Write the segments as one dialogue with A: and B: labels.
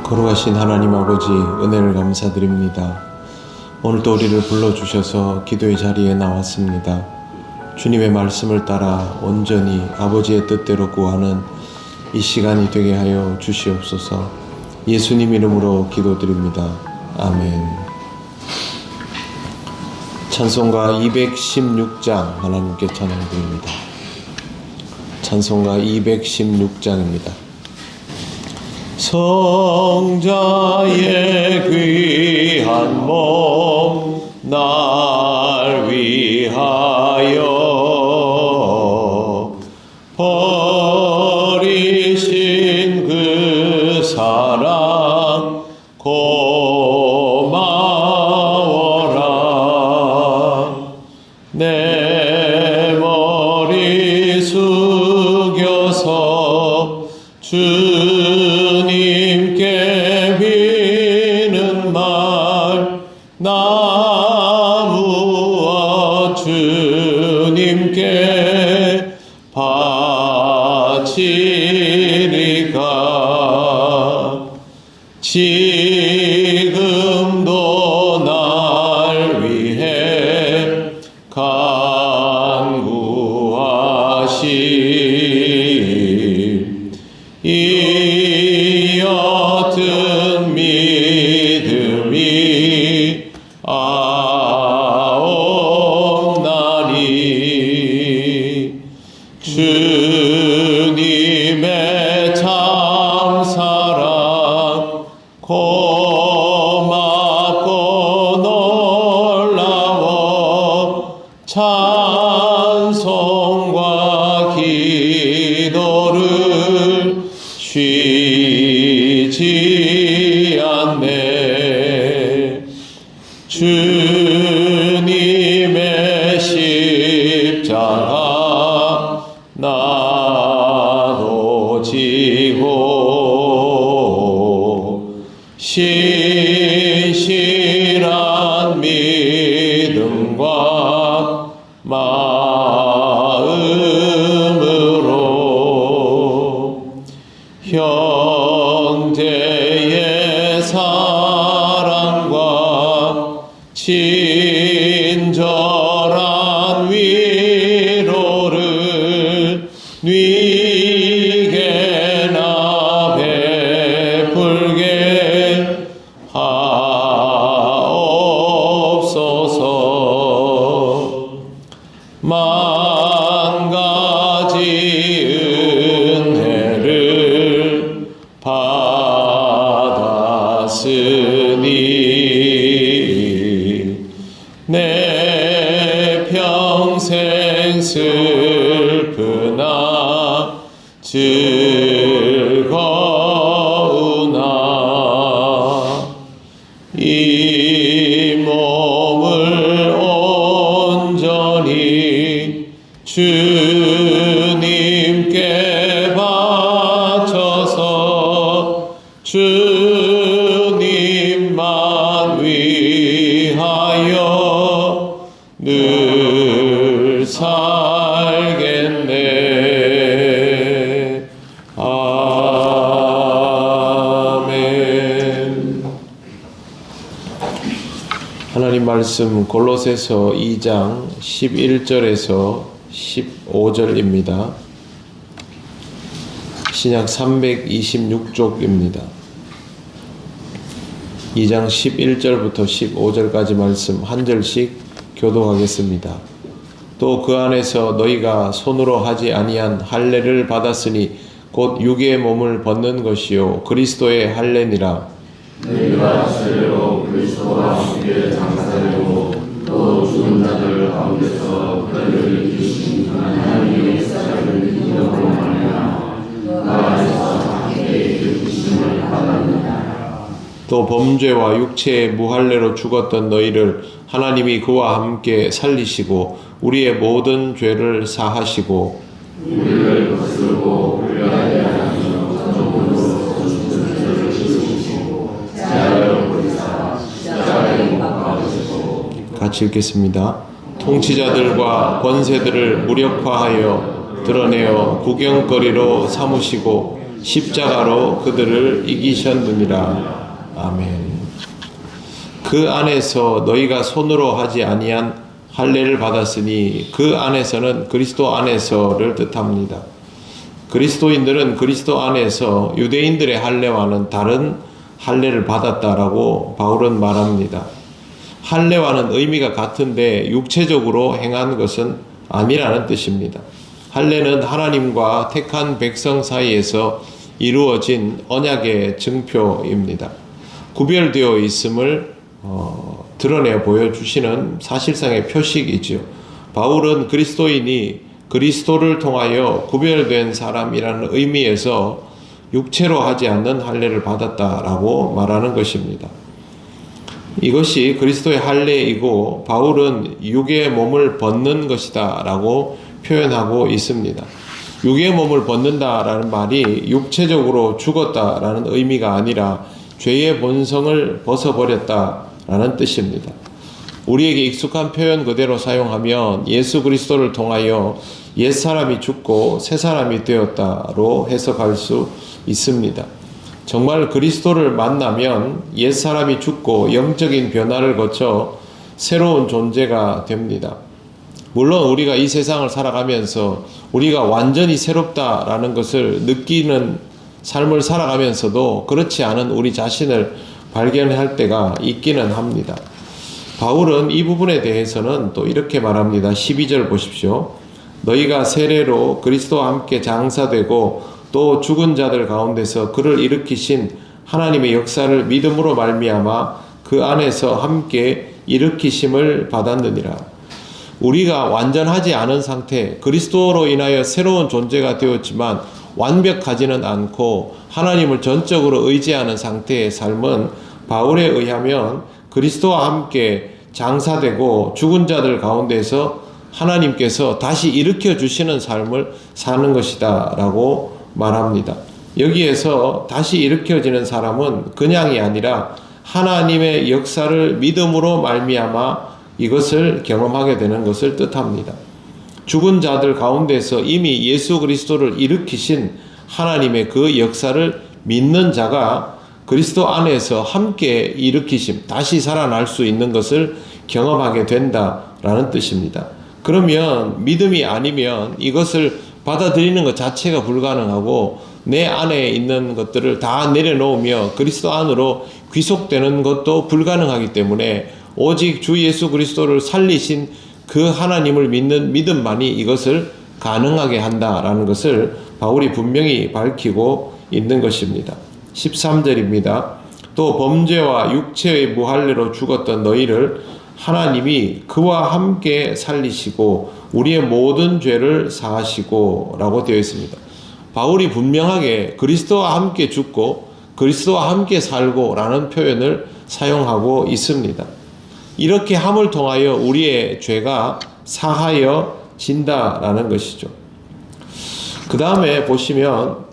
A: 거룩하신 하나님 아버지, 은혜를 감사드립니다. 오늘도 우리를 불러주셔서 기도의 자리에 나왔습니다. 주님의 말씀을 따라 온전히 아버지의 뜻대로 구하는 이 시간이 되게 하여 주시옵소서. 예수님 이름으로 기도드립니다. 아멘. 찬송가 216장 하나님께 찬양드립니다. 찬송가 216장입니다. 성자의 귀한 몸 날 위하여 버리신 그 사랑 고마워라. 내 머리 숙여서 주님께 비는 말 나무와 주님께 바치리가 지금도 날 위해 간구하시 이 옅은 믿음이 아옵나니 주님의 참사랑 고맙고 놀라워 찬송과 기도를 쉬지 않네. 주님의 십자가 나도 지고 신실한 믿음과 마음으로 형제의 사랑과 친절한 위로를 네게나 베풀게 하옵소서. 만 가지 은혜를 받았으니 내 평생 슬프나 즐거우나 이 몸을 온전히 주님께 바쳐서 주님만 위하여 늘 살겠네. 아멘. 하나님 말씀 골로새서 2장 11절에서 15절입니다. 신약 326쪽입니다. 2장 11절부터 15절까지 말씀 한 절씩 교독하겠습니다. 또 그 안에서 너희가 손으로 하지 아니한 할례를 받았으니 곧 육의 몸을 벗는 것이요 그리스도의 할례니라.
B: 너희가 실로 그리스도와 함께 장사되고 또 죽은 자들 가운데서 그들을 일으키신 하나님의 사랑을 믿음으로 말미암아 그 안에서 함께 일으키심을 받았느니라.
A: 또 범죄와 육체의 무할례로 죽었던 너희를 하나님이 그와 함께 살리시고 우리의 모든 죄를 사하시고
B: 우리를 거스르고 불량하게 하시며 전적으로 전주를 지으시고 제하여 버리사 십자가에 못 박으시고.
A: 같이 읽겠습니다. 통치자들과 권세들을 무력화하여 드러내어 구경거리로 삼으시고 십자가로 그들을 이기셨느니라. 아멘. 그 안에서 너희가 손으로 하지 아니한 할례를 받았으니 그 안에서는 그리스도 안에서를 뜻합니다. 그리스도인들은 그리스도 안에서 유대인들의 할례와는 다른 할례를 받았다라고 바울은 말합니다. 할례와는 의미가 같은데 육체적으로 행한 것은 아니라는 뜻입니다. 할례는 하나님과 택한 백성 사이에서 이루어진 언약의 증표입니다. 구별되어 있음을 드러내 보여주시는 사실상의 표식이지요. 바울은 그리스도인이 그리스도를 통하여 구별된 사람이라는 의미에서 육체로 하지 않는 할례를 받았다라고 말하는 것입니다. 이것이 그리스도의 할례이고 바울은 육의 몸을 벗는 것이다 라고 표현하고 있습니다. 육의 몸을 벗는다라는 말이 육체적으로 죽었다라는 의미가 아니라 죄의 본성을 벗어버렸다라는 뜻입니다. 우리에게 익숙한 표현 그대로 사용하면 예수 그리스도를 통하여 옛사람이 죽고 새사람이 되었다로 해석할 수 있습니다. 정말 그리스도를 만나면 옛사람이 죽고 영적인 변화를 거쳐 새로운 존재가 됩니다. 물론 우리가 이 세상을 살아가면서 우리가 완전히 새롭다라는 것을 느끼는 삶을 살아가면서도 그렇지 않은 우리 자신을 발견할 때가 있기는 합니다. 바울은 이 부분에 대해서는 또 이렇게 말합니다. 12절 보십시오. 너희가 세례로 그리스도와 함께 장사되고 또 죽은 자들 가운데서 그를 일으키신 하나님의 역사를 믿음으로 말미암아 그 안에서 함께 일으키심을 받았느니라. 우리가 완전하지 않은 상태, 그리스도로 인하여 새로운 존재가 되었지만 완벽하지는 않고 하나님을 전적으로 의지하는 상태의 삶은 바울에 의하면 그리스도와 함께 장사되고 죽은 자들 가운데서 하나님께서 다시 일으켜 주시는 삶을 사는 것이다 라고 말합니다. 여기에서 다시 일으켜지는 사람은 그냥이 아니라 하나님의 역사를 믿음으로 말미암아 이것을 경험하게 되는 것을 뜻합니다. 죽은 자들 가운데서 이미 예수 그리스도를 일으키신 하나님의 그 역사를 믿는 자가 그리스도 안에서 함께 일으키심, 다시 살아날 수 있는 것을 경험하게 된다라는 뜻입니다. 그러면 믿음이 아니면 이것을 받아들이는 것 자체가 불가능하고 내 안에 있는 것들을 다 내려놓으며 그리스도 안으로 귀속되는 것도 불가능하기 때문에 오직 주 예수 그리스도를 살리신 그 하나님을 믿는 믿음만이 이것을 가능하게 한다라는 것을 바울이 분명히 밝히고 있는 것입니다. 13절입니다. 또 범죄와 육체의 무할례로 죽었던 너희를 하나님이 그와 함께 살리시고 우리의 모든 죄를 사하시고 라고 되어 있습니다. 바울이 분명하게 그리스도와 함께 죽고 그리스도와 함께 살고 라는 표현을 사용하고 있습니다. 이렇게 함을 통하여 우리의 죄가 사하여진다라는 것이죠. 그 다음에 보시면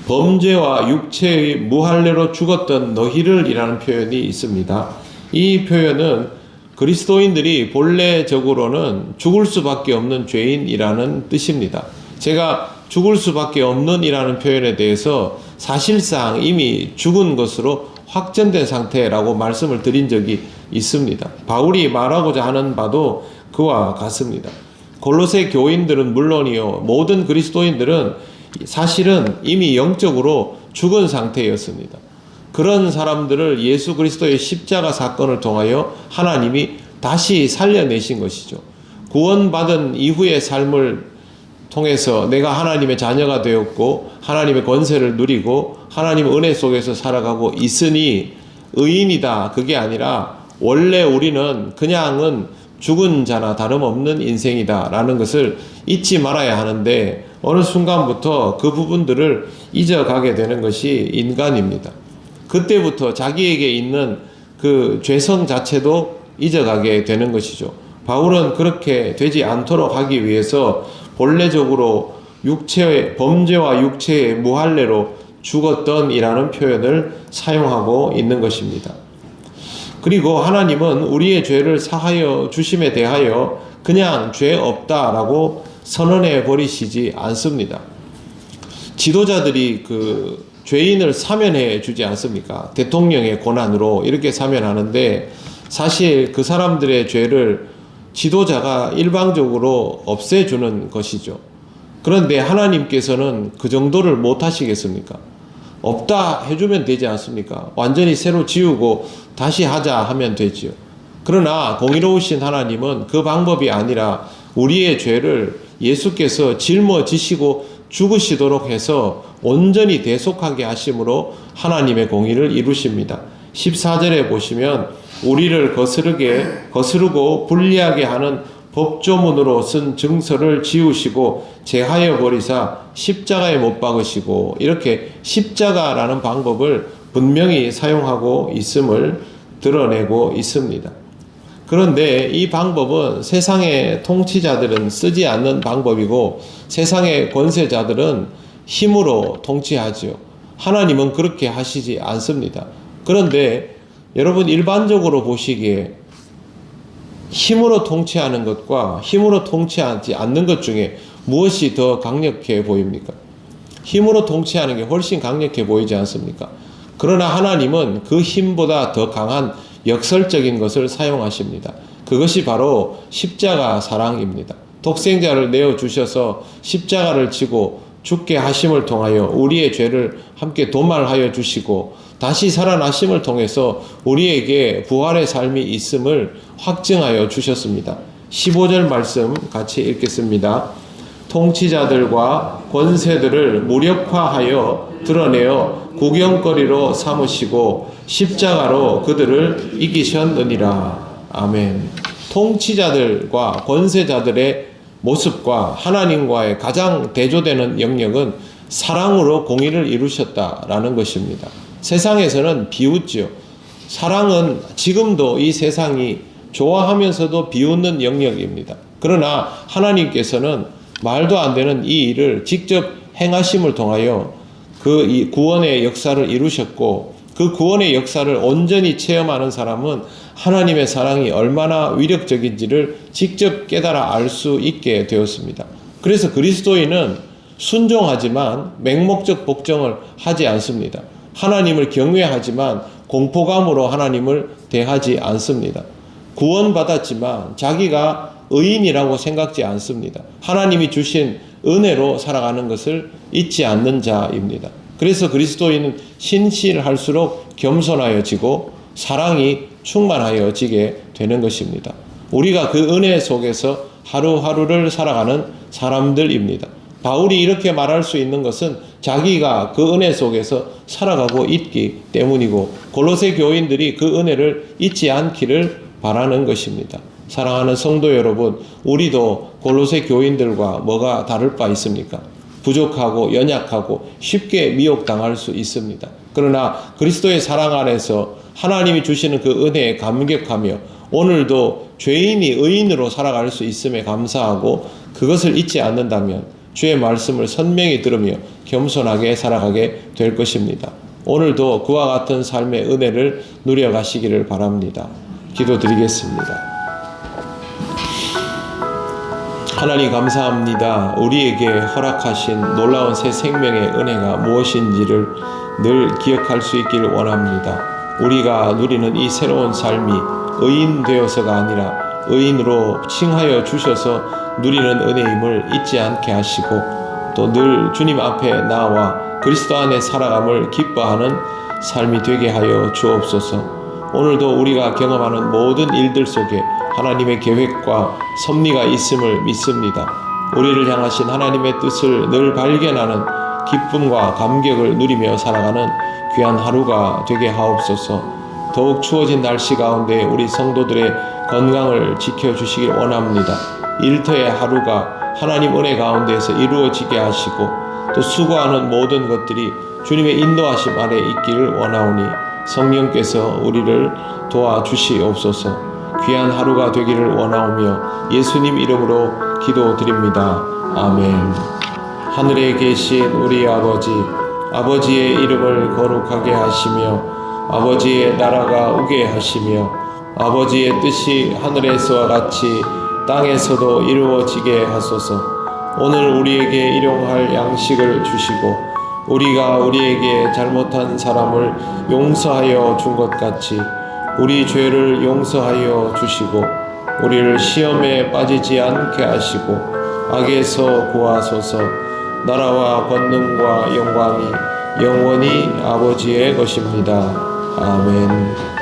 A: 범죄와 육체의 무할례로 죽었던 너희를 이라는 표현이 있습니다. 이 표현은 그리스도인들이 본래적으로는 죽을 수밖에 없는 죄인이라는 뜻입니다. 제가 죽을 수밖에 없는 이라는 표현에 대해서 사실상 이미 죽은 것으로 확정된 상태라고 말씀을 드린 적이 있습니다. 바울이 말하고자 하는 바도 그와 같습니다. 골로새 교인들은 물론이요, 모든 그리스도인들은 사실은 이미 영적으로 죽은 상태였습니다. 그런 사람들을 예수 그리스도의 십자가 사건을 통하여 하나님이 다시 살려내신 것이죠. 구원받은 이후의 삶을 통해서 내가 하나님의 자녀가 되었고 하나님의 권세를 누리고 하나님의 은혜 속에서 살아가고 있으니 의인이다, 그게 아니라 원래 우리는 그냥은 죽은 자나 다름없는 인생이다 라는 것을 잊지 말아야 하는데 어느 순간부터 그 부분들을 잊어가게 되는 것이 인간입니다. 그때부터 자기에게 있는 그 죄성 자체도 잊어가게 되는 것이죠. 바울은 그렇게 되지 않도록 하기 위해서 본래적으로 범죄와 육체의 무할례로 죽었던 이라는 표현을 사용하고 있는 것입니다. 그리고 하나님은 우리의 죄를 사하여 주심에 대하여 그냥 죄 없다라고 선언해 버리시지 않습니다. 지도자들이 그 죄인을 사면해 주지 않습니까? 대통령의 권한으로 이렇게 사면하는데 사실 그 사람들의 죄를 지도자가 일방적으로 없애주는 것이죠. 그런데 하나님께서는 그 정도를 못 하시겠습니까? 없다 해주면 되지 않습니까? 완전히 새로 지우고 다시 하자 하면 되지요. 그러나 공의로우신 하나님은 그 방법이 아니라 우리의 죄를 예수께서 짊어지시고 죽으시도록 해서 온전히 대속하게 하심으로 하나님의 공의를 이루십니다. 14절에 보시면 우리를 거스르고 불리하게 하는 법조문으로 쓴 증서를 지우시고 제하여 버리사 십자가에 못 박으시고, 이렇게 십자가라는 방법을 분명히 사용하고 있음을 드러내고 있습니다. 그런데 이 방법은 세상의 통치자들은 쓰지 않는 방법이고 세상의 권세자들은 힘으로 통치하지요. 하나님은 그렇게 하시지 않습니다. 그런데 여러분 일반적으로 보시기에 힘으로 통치하는 것과 힘으로 통치하지 않는 것 중에 무엇이 더 강력해 보입니까? 힘으로 통치하는 게 훨씬 강력해 보이지 않습니까? 그러나 하나님은 그 힘보다 더 강한 역설적인 것을 사용하십니다. 그것이 바로 십자가 사랑입니다. 독생자를 내어주셔서 십자가를 지고 죽게 하심을 통하여 우리의 죄를 함께 도말하여 주시고 다시 살아나심을 통해서 우리에게 부활의 삶이 있음을 확증하여 주셨습니다. 15절 말씀 같이 읽겠습니다. 통치자들과 권세들을 무력화하여 드러내어 구경거리로 삼으시고 십자가로 그들을 이기셨느니라. 아멘. 통치자들과 권세자들의 모습과 하나님과의 가장 대조되는 영역은 사랑으로 공의를 이루셨다라는 것입니다. 세상에서는 비웃지요. 사랑은 지금도 이 세상이 좋아하면서도 비웃는 영역입니다. 그러나 하나님께서는 말도 안 되는 이 일을 직접 행하심을 통하여 그 구원의 역사를 이루셨고, 그 구원의 역사를 온전히 체험하는 사람은 하나님의 사랑이 얼마나 위력적인지를 직접 깨달아 알 수 있게 되었습니다. 그래서 그리스도인은 순종하지만 맹목적 복종을 하지 않습니다. 하나님을 경외하지만 공포감으로 하나님을 대하지 않습니다. 구원받았지만 자기가 의인이라고 생각지 않습니다. 하나님이 주신 은혜로 살아가는 것을 잊지 않는 자입니다. 그래서 그리스도인은 신실할수록 겸손하여지고 사랑이 충만하여지게 되는 것입니다. 우리가 그 은혜 속에서 하루하루를 살아가는 사람들입니다. 바울이 이렇게 말할 수 있는 것은 자기가 그 은혜 속에서 살아가고 있기 때문이고, 골로새 교인들이 그 은혜를 잊지 않기를 바라는 것입니다. 사랑하는 성도 여러분, 우리도 골로새 교인들과 뭐가 다를 바 있습니까? 부족하고 연약하고 쉽게 미혹당할 수 있습니다. 그러나 그리스도의 사랑 안에서 하나님이 주시는 그 은혜에 감격하며 오늘도 죄인이 의인으로 살아갈 수 있음에 감사하고 그것을 잊지 않는다면 주의 말씀을 선명히 들으며 겸손하게 살아가게 될 것입니다. 오늘도 그와 같은 삶의 은혜를 누려가시기를 바랍니다. 기도드리겠습니다. 하나님 감사합니다. 우리에게 허락하신 놀라운 새 생명의 은혜가 무엇인지를 늘 기억할 수 있기를 원합니다. 우리가 누리는 이 새로운 삶이 의인 되어서가 아니라 의인으로 칭하여 주셔서 누리는 은혜임을 잊지 않게 하시고, 또 늘 주님 앞에 나와 그리스도 안에 살아감을 기뻐하는 삶이 되게 하여 주옵소서. 오늘도 우리가 경험하는 모든 일들 속에 하나님의 계획과 섭리가 있음을 믿습니다. 우리를 향하신 하나님의 뜻을 늘 발견하는 기쁨과 감격을 누리며 살아가는 귀한 하루가 되게 하옵소서. 더욱 추워진 날씨 가운데 우리 성도들의 건강을 지켜주시길 원합니다. 일터의 하루가 하나님 은혜 가운데에서 이루어지게 하시고, 또 수고하는 모든 것들이 주님의 인도하심 아래 있기를 원하오니 성령께서 우리를 도와주시옵소서. 귀한 하루가 되기를 원하오며 예수님 이름으로 기도드립니다. 아멘. 하늘에 계신 우리 아버지, 아버지의 이름을 거룩하게 하시며 아버지의 나라가 오게 하시며 아버지의 뜻이 하늘에서와 같이 땅에서도 이루어지게 하소서. 오늘 우리에게 일용할 양식을 주시고 우리가 우리에게 잘못한 사람을 용서하여 준 것 같이 우리 죄를 용서하여 주시고 우리를 시험에 빠지지 않게 하시고 악에서 구하소서. 나라와 권능과 영광이 영원히 아버지의 것입니다. 아멘.